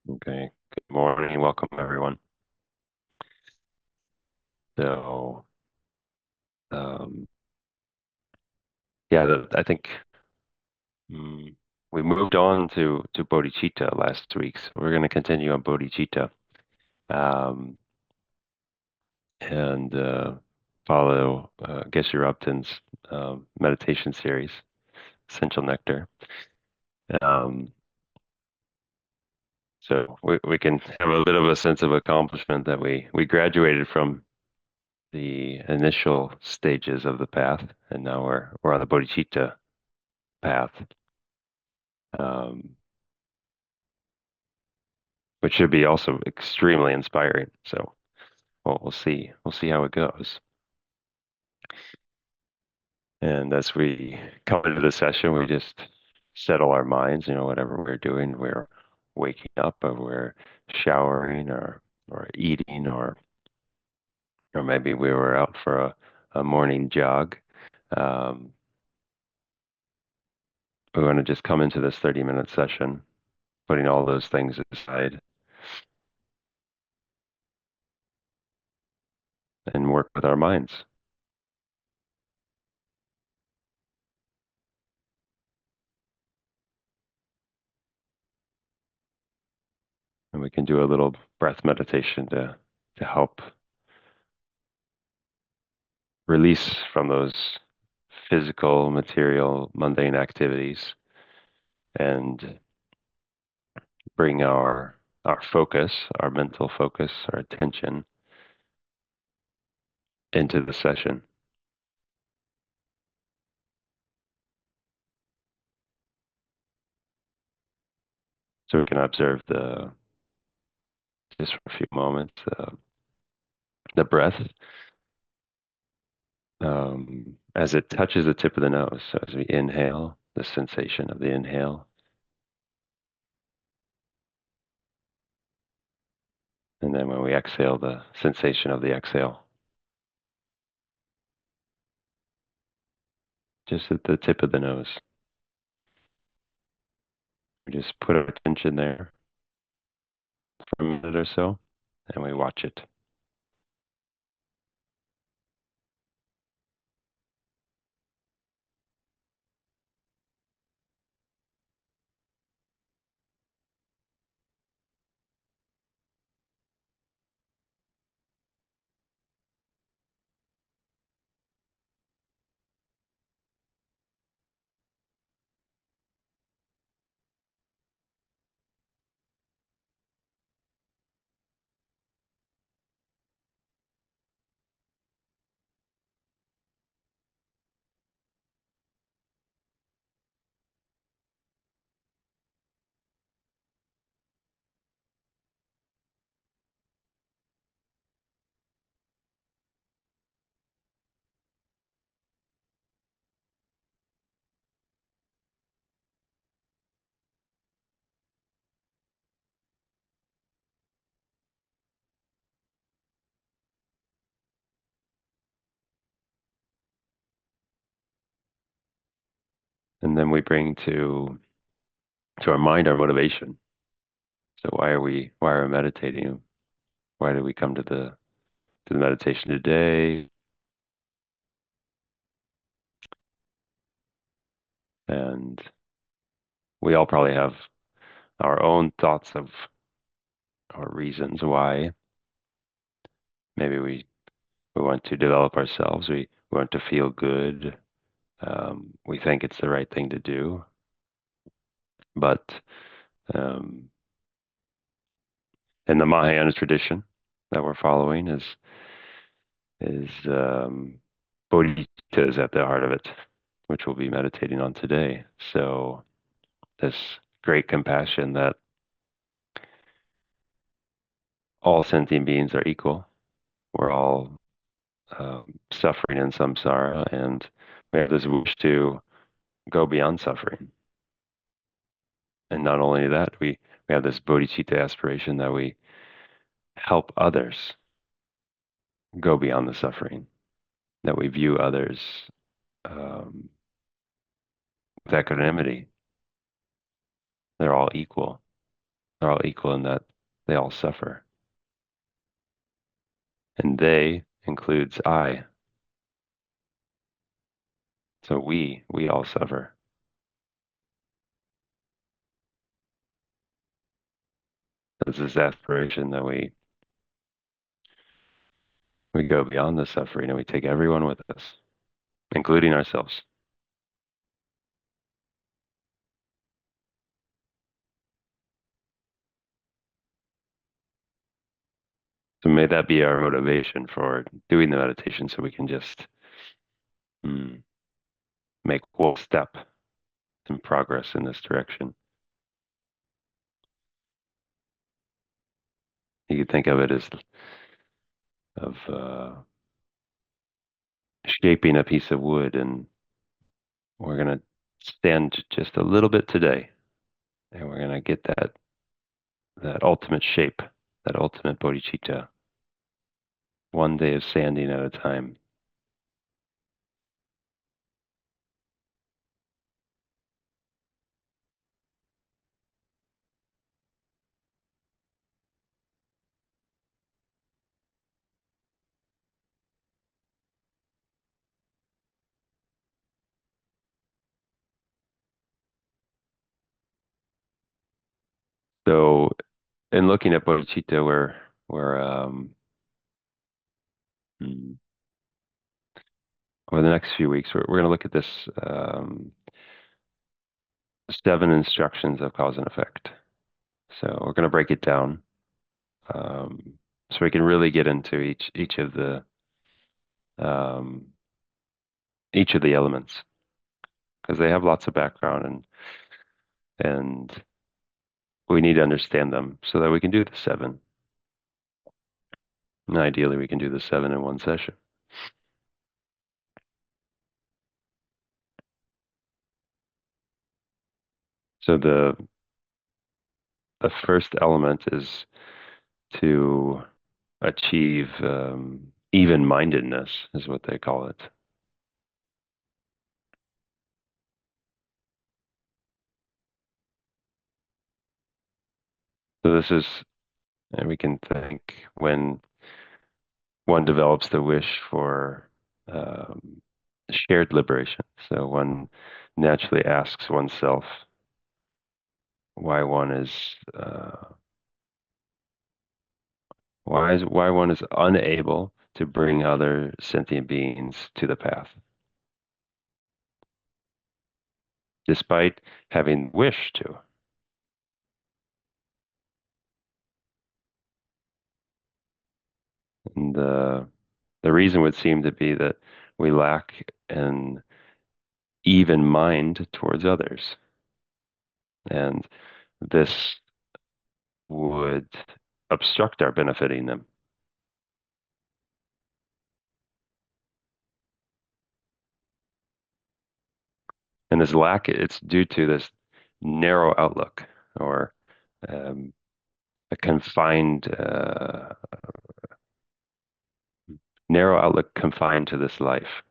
Okay. Good morning. Welcome, everyone. So, um, yeah, I think mm, we moved on to bodhicitta last week, so we're going to continue on bodhicitta um, and follow Geshe Upton's meditation series, Essential Nectar. Um, so we can have a bit of a sense of accomplishment that we graduated from the initial stages of the path, and now we're on the bodhicitta path, um, which should be also extremely inspiring. So we'll see. We'll see how it goes. And as we come into the session, we just settle our minds. Whatever we're doing, we're waking up, or we're showering, or eating, or maybe we were out for a morning jog. Um, we want to just come into this 30-minute session, putting all those things aside and work with our minds. And we can do a little breath meditation to help release from those physical, material, mundane activities and bring our focus, our mental focus, our attention into the session. So we can observe the just for a few moments the breath as it touches the tip of the nose. So as we inhale, the sensation of the inhale, and then when we exhale, the sensation of the exhale. Just at the tip of the nose. We just put our attention there for a minute or so, and we watch it. And then we bring to our mind our motivation. So why are we meditating? Why did we come to the meditation today? And we all probably have our own thoughts of or reasons why. Maybe we want to develop ourselves. We want to feel good. We think it's the right thing to do. But um, in the Mahayana tradition that we're following is bodhicitta is at the heart of it, which we'll be meditating on today. So this great compassion that all sentient beings are equal. We're all suffering in samsara, and we have this wish to go beyond suffering. And not only that, we have this bodhicitta aspiration that we help others go beyond the suffering, that we view others um, with equanimity. They're all equal. are all equal in that they all suffer. And they includes I. So we all suffer. This is aspiration that we go beyond the suffering and we take everyone with us, including ourselves. So may that be our motivation for doing the meditation so we can just mm, make one step in progress in this direction. You could think of it as of shaping a piece of wood, and we're going to stand just a little bit today, and we're going to get that ultimate shape, that ultimate bodhicitta, one day of sanding at a time. So, in looking at bodhicitta, we're mm, over the next few weeks, we're going to look at this seven instructions of cause and effect. So we're going to break it down um, so we can really get into um, each of the elements because they have lots of background and we need to understand them so that we can do the seven. And ideally, we can do the seven in one session. So the first element is to achieve even-mindedness, is what they call it. So this is, and we can think when one develops the wish for um, shared liberation. So one naturally asks oneself why one is why one is unable to bring other sentient beings to the path, despite having wished to. And the reason would seem to be that we lack an even mind towards others. And this would obstruct our benefiting them. And this lack, it's due to this narrow outlook or um, a confined, narrow outlook confined to this life.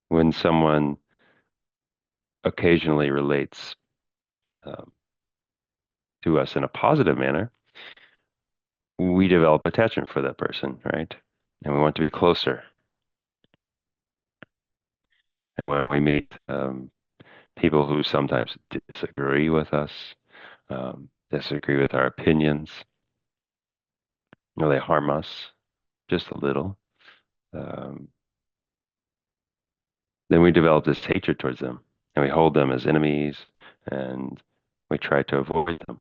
When someone occasionally relates um, to us in a positive manner, we develop attachment for that person, right? And we want to be closer. And when we meet people who sometimes disagree with us, disagree with our opinions, they harm us just a little, um, then we develop this hatred towards them and we hold them as enemies and we try to avoid them.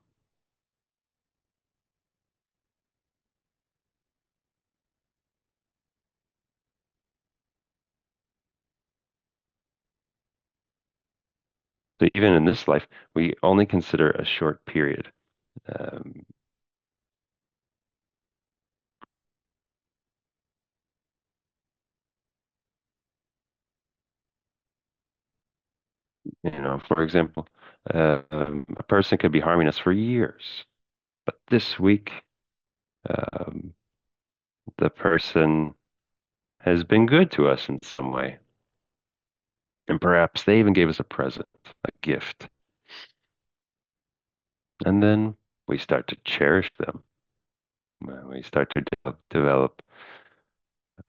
So even in this life, we only consider a short period. Um, for example, a person could be harming us for years, but this week, um, the person has been good to us in some way. And perhaps they even gave us a present, a gift. And then we start to cherish them. We start to develop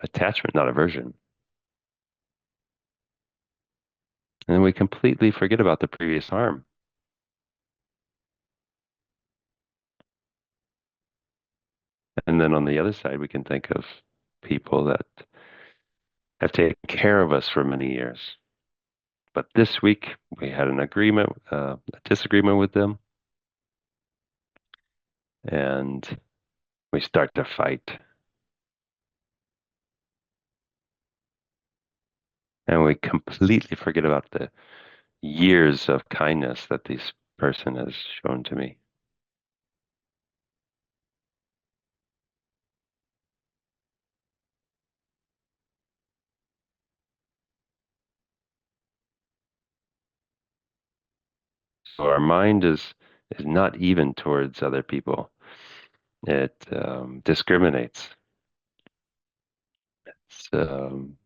attachment, not aversion. And then we completely forget about the previous harm. And then on the other side, we can think of people that have taken care of us for many years. But this week, we had a disagreement with them, and we start to fight. And we completely forget about the years of kindness that this person has shown to me. So our mind is not even towards other people. It discriminates. It's um,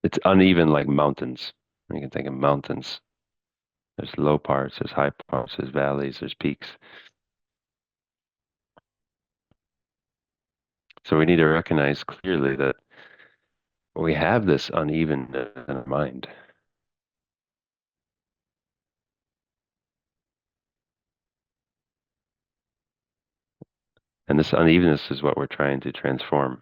it's uneven like mountains. You can think of mountains. There's low parts, there's high parts, there's valleys, there's peaks. So we need to recognize clearly that we have this unevenness in our mind. And this unevenness is what we're trying to transform.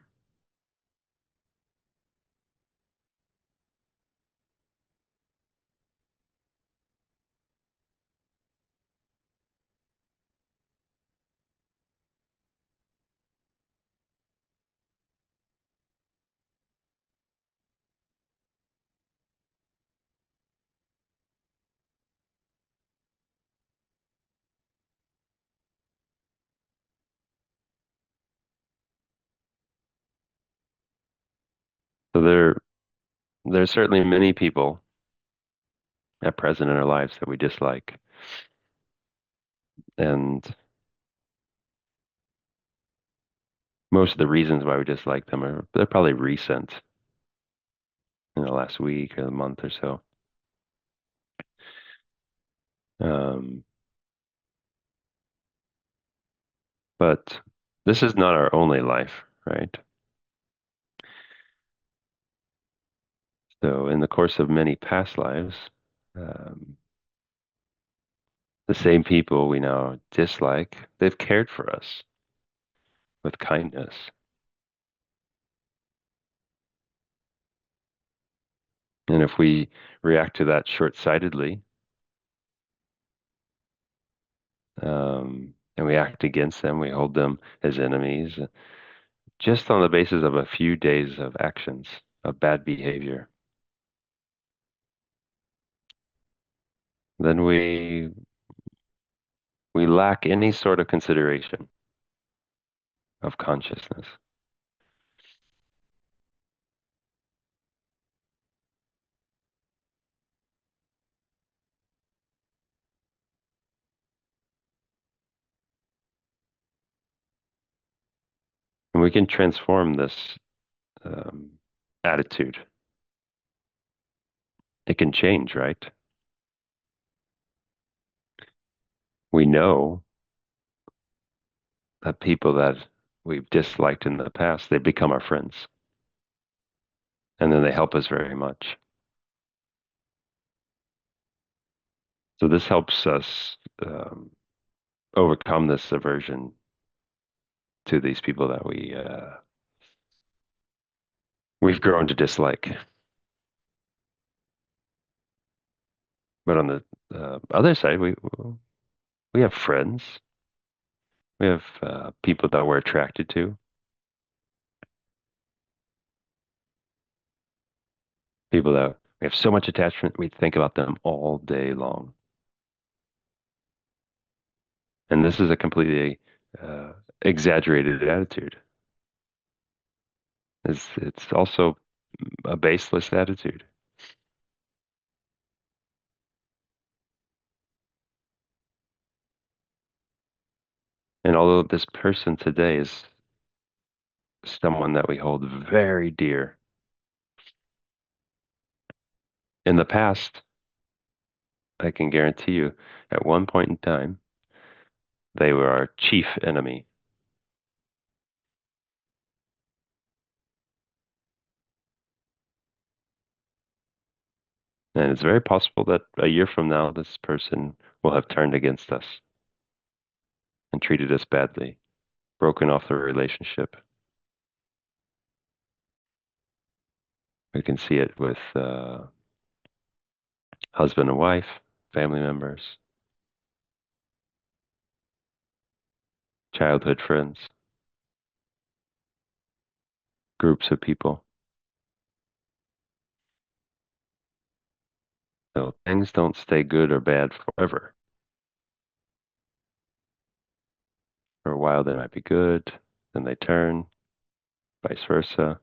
So there's certainly many people at present in our lives that we dislike. And most of the reasons why we dislike them they're probably recent in the last week or the month or so. Um, but this is not our only life, right? So in the course of many past lives, um, the same people we now dislike, they've cared for us with kindness. And if we react to that short-sightedly, and we act against them, we hold them as enemies, just on the basis of a few days of actions, of bad behavior, then we lack any sort of consideration of consciousness. And we can transform this um, attitude. It can change, right? We know that people that we've disliked in the past, they become our friends. And then they help us very much. So this helps us overcome this aversion to these people that we've grown to dislike. But on the other side, we have friends. We have people that we're attracted to, people that we have so much attachment, we think about them all day long. And this is a completely exaggerated attitude. It's also a baseless attitude. And although this person today is someone that we hold very dear. In the past, I can guarantee you, at one point in time, they were our chief enemy. And it's very possible that a year from now, this person will have turned against us and treated us badly, broken off the relationship. We can see it with husband and wife, family members, childhood friends, groups of people. So things don't stay good or bad forever. For a while, they might be good, then they turn, vice versa.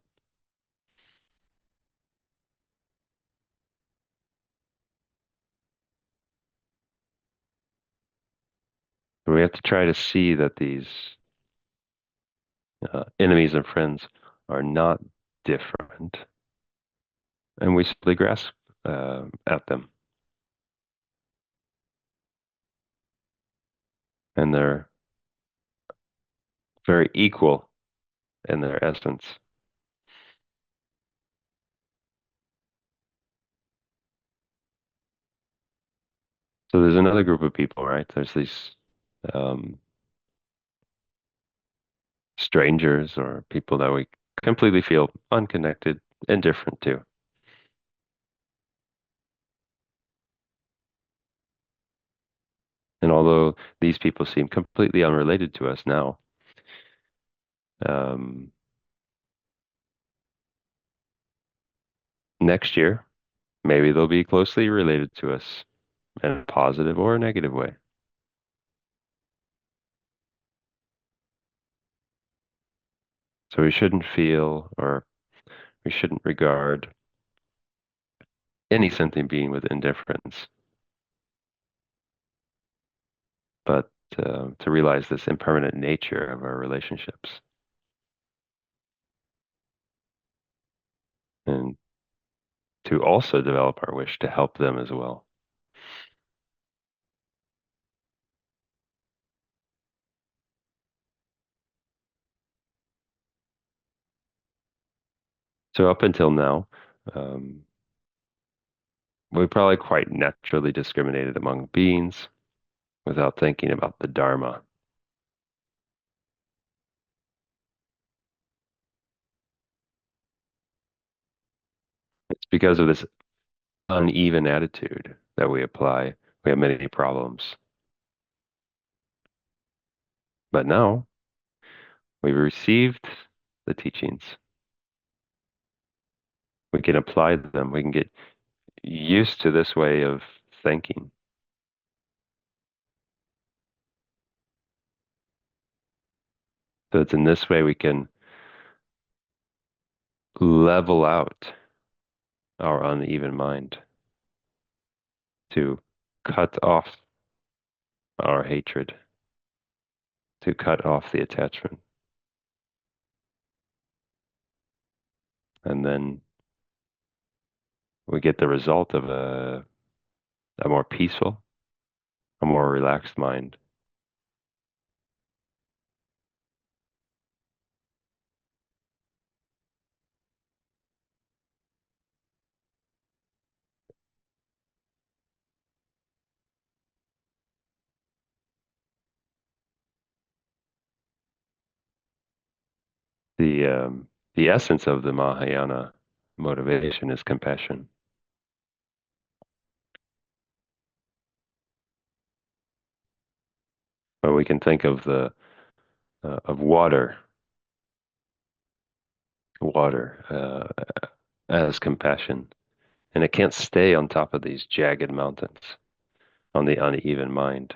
So we have to try to see that these enemies and friends are not different, and we simply grasp at them, and they're very equal in their essence. So there's another group of people, right? There's these um, strangers or people that we completely feel unconnected, indifferent to. And although these people seem completely unrelated to us now, um, next year, maybe they'll be closely related to us in a positive or a negative way. So we shouldn't feel or we shouldn't regard any sentient being with indifference, but to realize this impermanent nature of our relationships and to also develop our wish to help them as well. So up until now, um, we probably quite naturally discriminated among beings without thinking about the Dharma. It's because of this uneven attitude that we apply. We have many problems. But now we've received the teachings. We can apply them. We can get used to this way of thinking. So it's in this way we can level out our uneven mind to cut off our hatred, to cut off the attachment. And then we get the result of a more peaceful, a more relaxed mind. The essence of the Mahayana motivation is compassion. But we can think of the of water as compassion, and it can't stay on top of these jagged mountains on the uneven mind,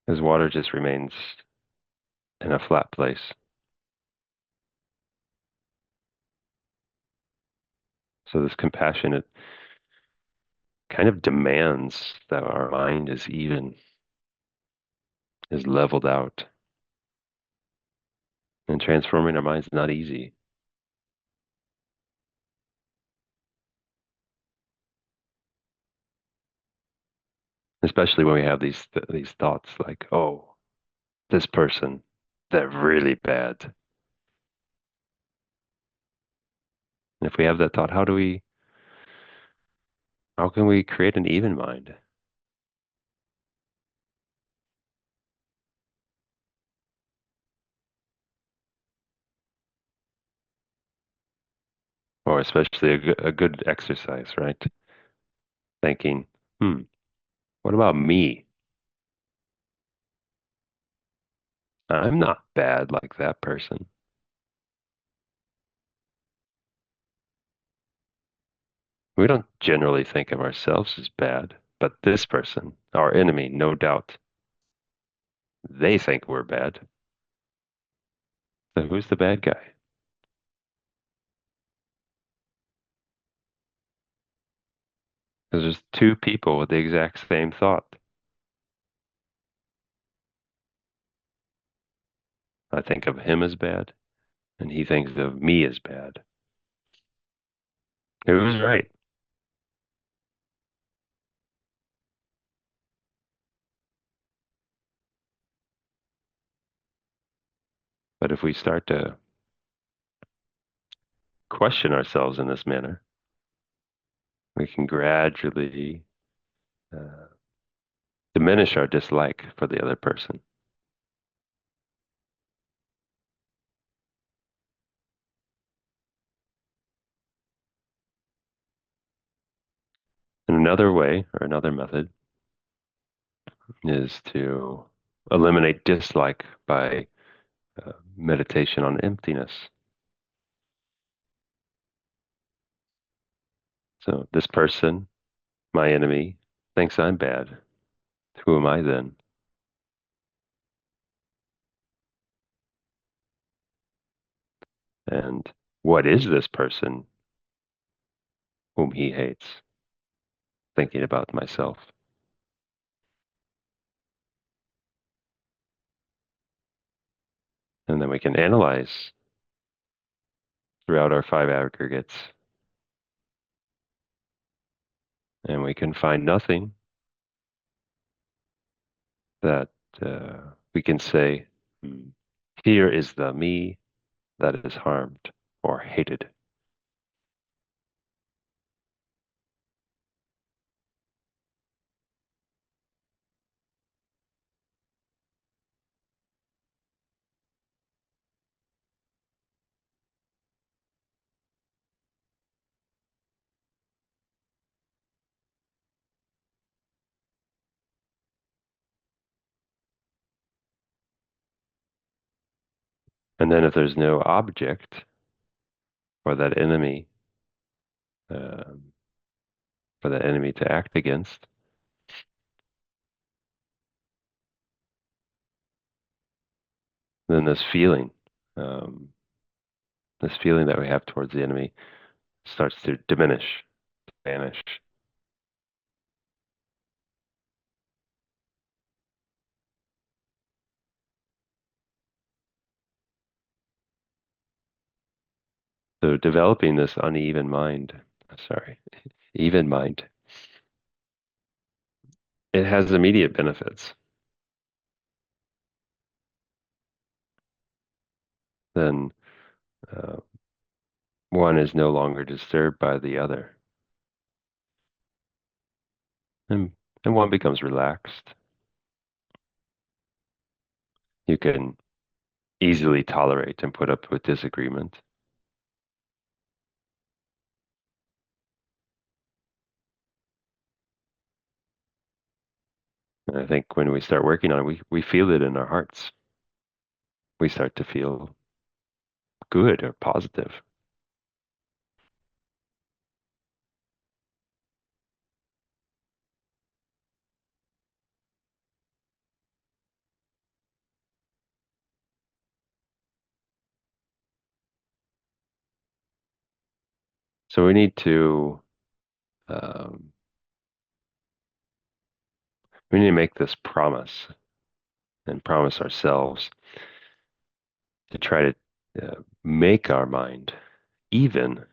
because water just remains in a flat place. So this compassion, it kind of demands that our mind is even, is leveled out. And transforming our minds is not easy, especially when we have these thoughts like, oh, this person, they're really bad. And if we have that thought, how can we create an even mind? Or especially a good exercise, right? Thinking, hmm, what about me? I'm not bad like that person. We don't generally think of ourselves as bad, but this person, our enemy, no doubt, they think we're bad. So who's the bad guy? Because there's two people with the exact same thought. I think of him as bad, and he thinks of me as bad. Who's right? But if we start to question ourselves in this manner, we can gradually uh, diminish our dislike for the other person. And another way or another method is to eliminate dislike by meditation on emptiness. So this person, my enemy, thinks I'm bad. Who am I then? And what is this person whom he hates? Thinking about myself. And then we can analyze throughout our five aggregates, and we can find nothing that we can say, "Hmm, here is the me that is harmed or hated." And then if there's no object for that enemy, um, for that enemy to act against, then um, this feeling that we have towards the enemy starts to diminish, vanish. So developing this sorry, even mind, it has immediate benefits. Then uh, one is no longer disturbed by the other, and, and one becomes relaxed. You can easily tolerate and put up with disagreement. And I think when we start working on it, we feel it in our hearts. We start to feel good or positive. So um, we need to make this promise and promise ourselves to try to make our mind even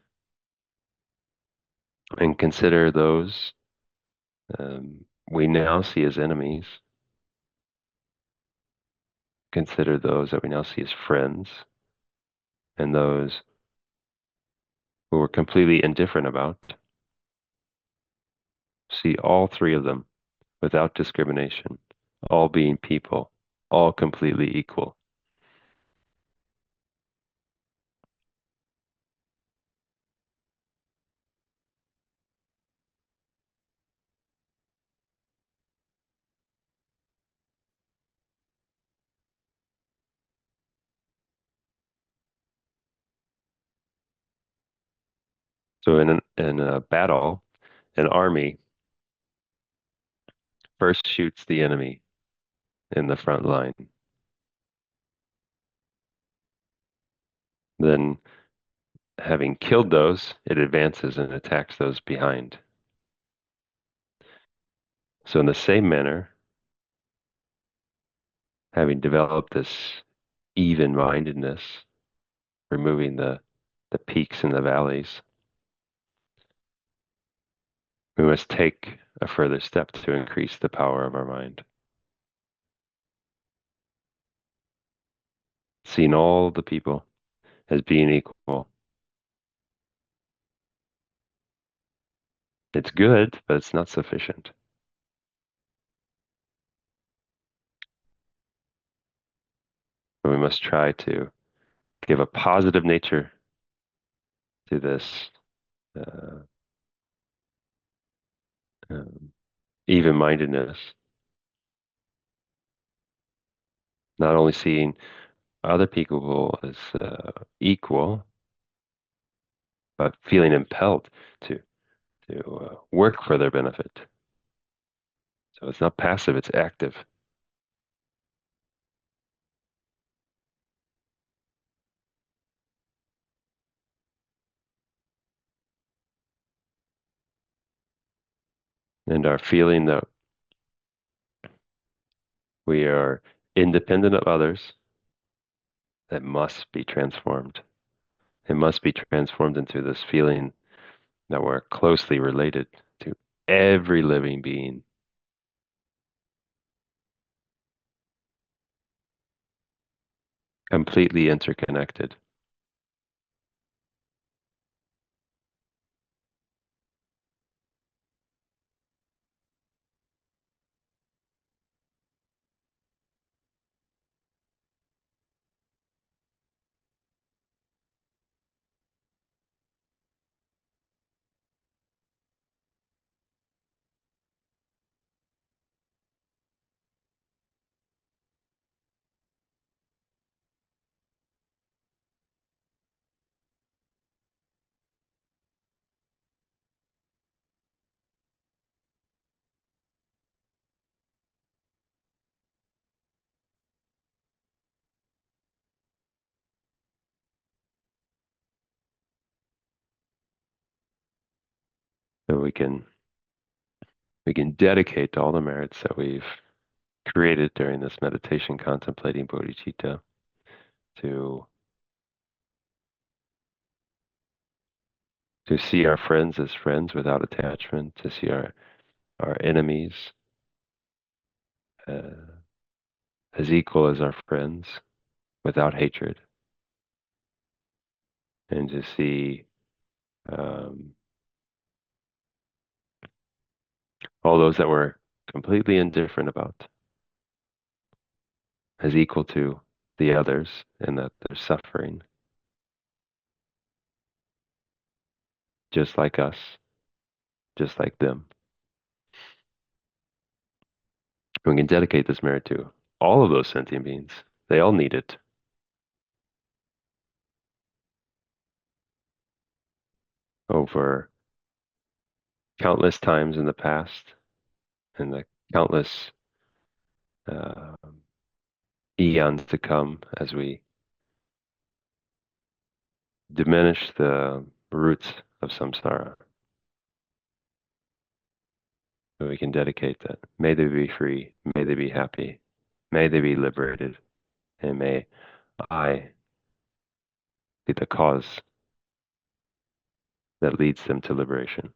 and consider those we now see as enemies, consider those that we now see as friends, and those who we're completely indifferent about. See all three of them without discrimination, all being people, all completely equal. So in a battle, an army first shoots the enemy in the front line. Then, having killed those, it advances and attacks those behind. So in the same manner, having developed this even-mindedness, removing the peaks and the valleys, we must take a further step to increase the power of our mind. Seeing all the people as being equal. It's good, but it's not sufficient. We must try to give a positive nature to this uh, um, even-mindedness, not only seeing other people as equal, but feeling impelled to work for their benefit. So it's not passive, it's active. And our feeling that we are independent of others, that must be transformed. It must be transformed into this feeling that we're closely related to every living being, completely interconnected. So we can dedicate all the merits that we've created during this meditation contemplating bodhicitta to see our friends as friends without attachment, to see our enemies uh, as equal as our friends without hatred, and to see um, all those that we're completely indifferent about as equal to the others and that they're suffering just like us, just like them. And we can dedicate this merit to all of those sentient beings. They all need it. Over countless times in the past and the countless uh, eons to come as we diminish the roots of samsara. So we can dedicate that. May they be free. May they be happy. May they be liberated. And may I be the cause that leads them to liberation.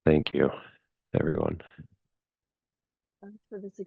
Thank you, everyone. Thanks for this